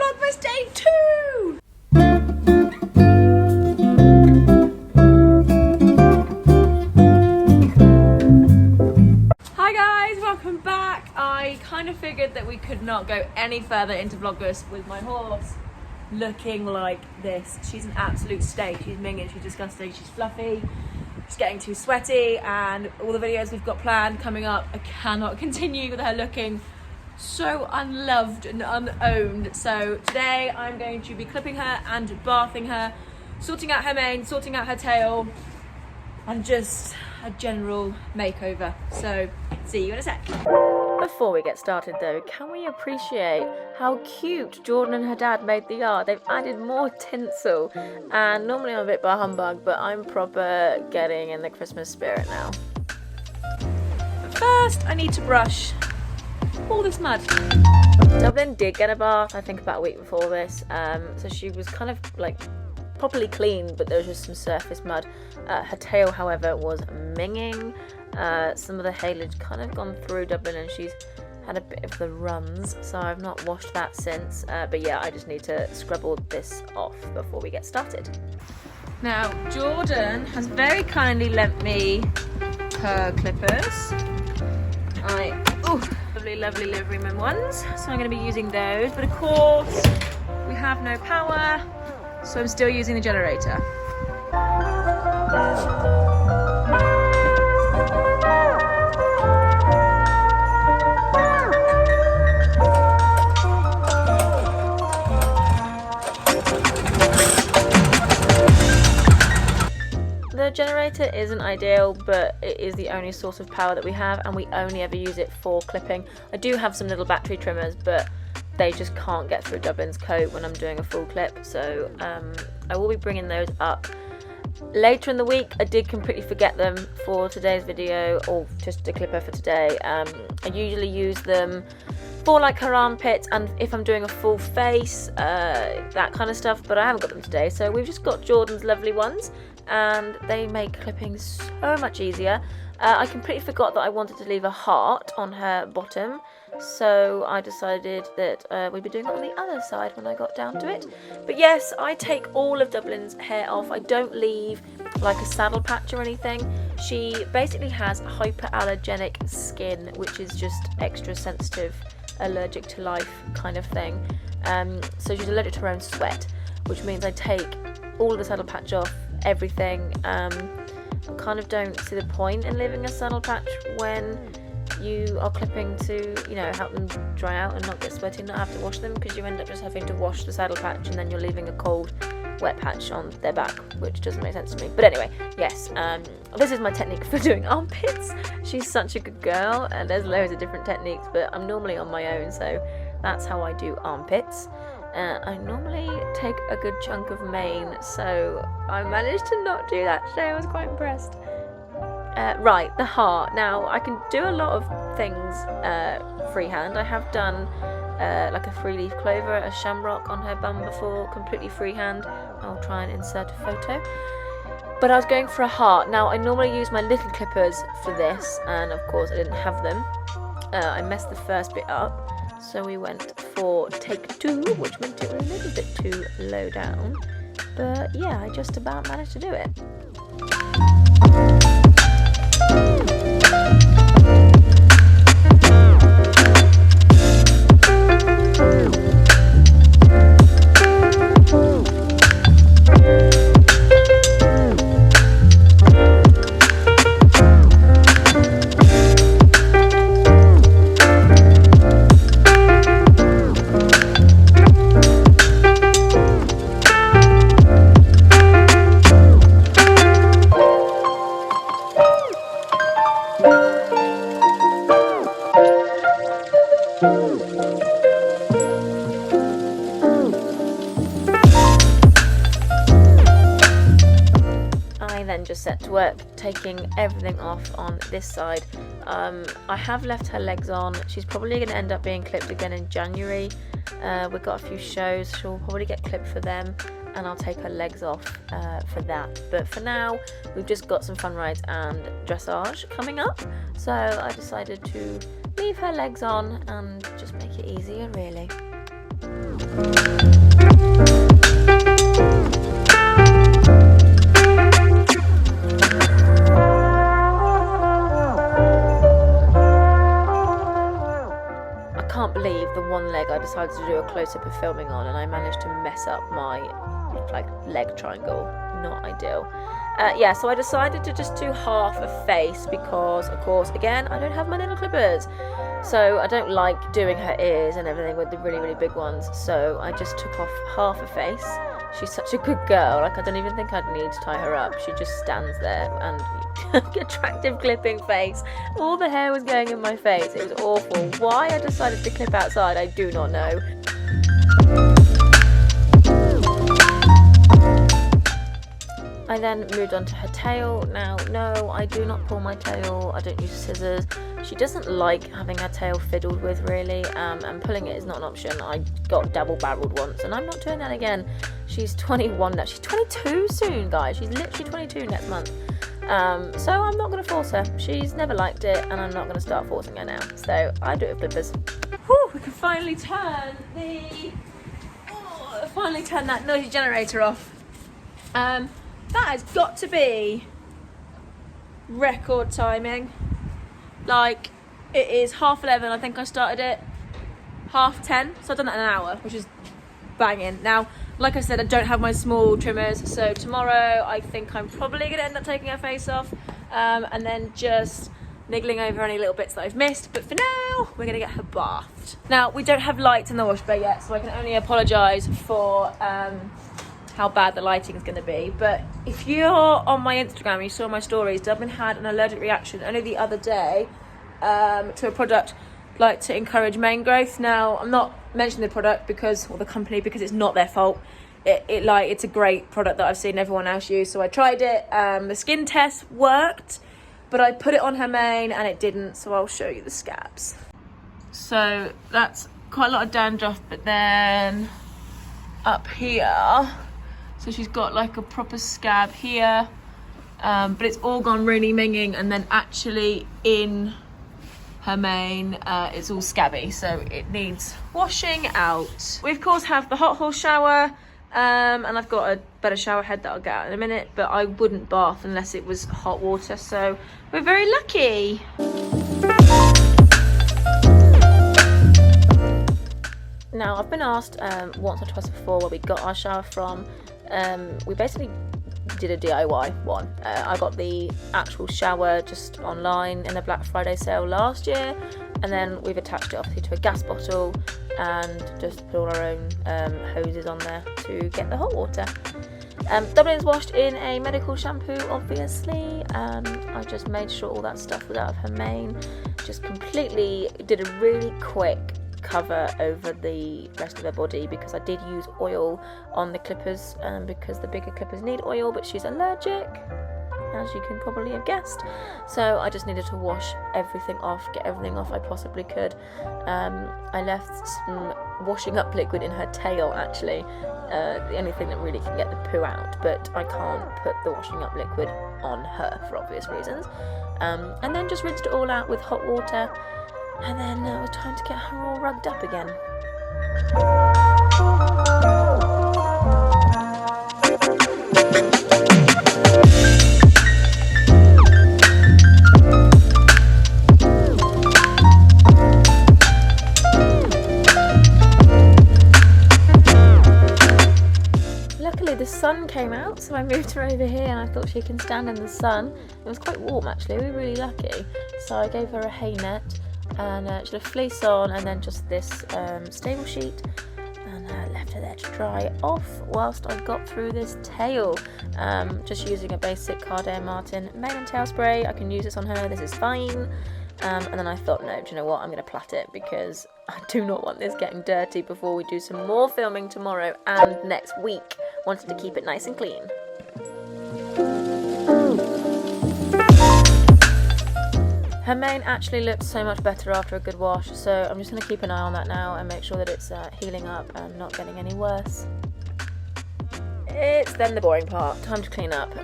Vlogmas Day 2! Hi guys, welcome back. I kind of figured that we could not go any further into Vlogmas with my horse looking like this. She's an absolute state. She's minging, she's disgusting, she's fluffy, she's getting too sweaty, and all the videos we've got planned coming up, I cannot continue with her looking so unloved and unowned. So today I'm going to be clipping her and bathing her, sorting out her mane, sorting out her tail, and just a general makeover. So see you in a sec. Before we get started though, can we appreciate how cute Jordan and her dad made the art? They've added more tinsel, and normally I'm a bit bah humbug, but I'm proper getting in the Christmas spirit now. But first I need to brush all this mud. Dublin did get a bath, I think about a week before this, so she was kind of like properly clean, but there was just some surface mud. Her tail, however, was minging. Some of the haylage kind of gone through Dublin, and she's had a bit of the runs, so I've not washed that since. But yeah, I just need to scrub all this off before we get started. Now, Jordan has very kindly lent me her clippers. Lovely liveryman ones, so I'm going to be using those, but of course we have no power, so I'm still using the generator. The generator isn't ideal, but it is the only source of power that we have, and we only ever use it for clipping. I do have some little battery trimmers, but they just can't get through Dublin's coat when I'm doing a full clip, so I will be bringing those up later in the week. I did completely forget them for today's video, or just a clipper for today. I usually use them for like her armpits and if I'm doing a full face, that kind of stuff, but I haven't got them today, so we've just got Jordan's lovely ones, and they make clipping so much easier. I completely forgot that I wanted to leave a heart on her bottom, so I decided that we'd be doing it on the other side when I got down to it. But yes, I take all of Dublin's hair off. I don't leave like a saddle patch or anything. She basically has hyperallergenic skin, which is just extra sensitive, allergic to life kind of thing. So she's allergic to her own sweat, which means I take all of the saddle patch off, everything. I kind of don't see the point in leaving a saddle patch when you are clipping to, you know, help them dry out and not get sweaty and not have to wash them, because you end up just having to wash the saddle patch and then you're leaving a cold wet patch on their back, which doesn't make sense to me. But anyway, yes, this is my technique for doing armpits. She's such a good girl, and there's loads of different techniques, but I'm normally on my own, so that's how I do armpits. I normally take a good chunk of mane, so I managed to not do that today. I was quite impressed. Right, the heart. Now, I can do a lot of things freehand. I have done like a 3-leaf clover, a shamrock on her bum before, completely freehand. I'll try and insert a photo. But I was going for a heart. Now, I normally use my little clippers for this, and of course I didn't have them. I messed the first bit up, so we went for take 2, which meant it was a little bit too low down. But yeah, I just about managed to do it. Just set to work taking everything off on this side. I have left her legs on. She's probably going to end up being clipped again in January. We've got a few shows, she'll probably get clipped for them, and I'll take her legs off for that. But for now, we've just got some fun rides and dressage coming up, so I decided to leave her legs on and just make it easier, really. I can't believe the one leg I decided to do a close-up of filming on, and I managed to mess up my like leg triangle. Not ideal. Yeah, so I decided to just do half a face because, of course, again, I don't have my little clippers. So I don't like doing her ears and everything with the really, really big ones. So I just took off half a face. She's such a good girl. Like, I don't even think I'd need to tie her up. She just stands there and attractive clipping face. All the hair was going in my face. It was awful. Why I decided to clip outside, I do not know. I then moved on to her tail. Now, no, I do not pull my tail. I don't use scissors. She doesn't like having her tail fiddled with, really, and pulling it is not an option. I got double-barreled once, and I'm not doing that again. She's 21 now. She's 22 soon, guys. She's literally 22 next month. So I'm not going to force her. She's never liked it, and I'm not going to start forcing her now. So I do it with clippers. Whew, we can finally turn that noisy generator off. That has got to be record timing. Like, it is 11:30. I think I started it 10:30. So I've done that in an hour, which is banging. Now, like I said, I don't have my small trimmers. So tomorrow, I think I'm probably going to end up taking her face off. And then just niggling over any little bits that I've missed. But for now, we're going to get her bathed. Now, we don't have lights in the wash bay yet. So I can only apologise for how bad the lighting is going to be. But if you're on my Instagram, you saw my stories, Dublin had an allergic reaction only the other day to a product like to encourage mane growth. Now, I'm not mentioning the product or the company, because it's not their fault. It's a great product that I've seen everyone else use, so I tried it. The skin test worked, but I put it on her mane and it didn't, so I'll show you the scabs. So that's quite a lot of dandruff, but then up here, so she's got like a proper scab here, but it's all gone really minging, and then actually in her mane it's all scabby, so it needs washing out. We of course have the hot horse shower, and I've got a better shower head that I'll get out in a minute, but I wouldn't bath unless it was hot water, so we're very lucky. Now, I've been asked once or twice before where we got our shower from. We basically did a DIY one. I got the actual shower just online in a Black Friday sale last year, and then we've attached it obviously to a gas bottle and just put all our own hoses on there to get the hot water. Dublin's washed in a medical shampoo, obviously. I just made sure all that stuff was out of her mane. Just completely did a really quick cover over the rest of her body, because I did use oil on the clippers, because the bigger clippers need oil, but she's allergic, as you can probably have guessed. So I just needed to wash everything off, get everything off I possibly could. I left some washing up liquid in her tail, actually, the only thing that really can get the poo out, but I can't put the washing up liquid on her for obvious reasons. And then just rinsed it all out with hot water. And then it was time to get her all rugged up again. Luckily the sun came out, so I moved her over here, and I thought she can stand in the sun. It was quite warm actually, we were really lucky. So I gave her a hay net, and she had a fleece on, and then just this stable sheet, and left her there to dry off whilst I got through this tail. Just using a basic Cardare Martin mane and tail spray. I can use this on her, this is fine. And then I thought, no, do you know what, I'm going to plait it, because I do not want this getting dirty before we do some more filming tomorrow and next week. Wanted to keep it nice and clean. Her mane actually looks so much better after a good wash, so I'm just going to keep an eye on that now and make sure that it's healing up and not getting any worse. It's then the boring part, time to clean up.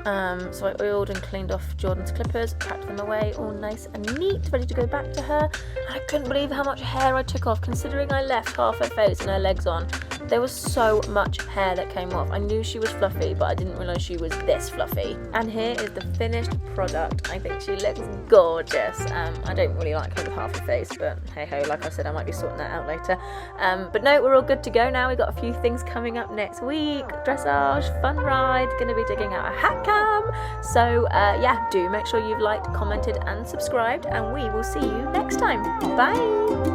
So I oiled and cleaned off Jordan's clippers, packed them away all nice and neat, ready to go back to her. And I couldn't believe how much hair I took off, considering I left half her face and her legs on. There was so much hair that came off. I knew she was fluffy, but I didn't realise she was this fluffy. And here is the finished product. I think she looks gorgeous. I don't really like her with half her face, but hey ho, like I said, I might be sorting that out later. But no, we're all good to go now. We've got a few things coming up next week. Dressage, fun ride, gonna be digging out a hat cam. So yeah, do make sure you've liked, commented and subscribed, and we will see you next time. Bye!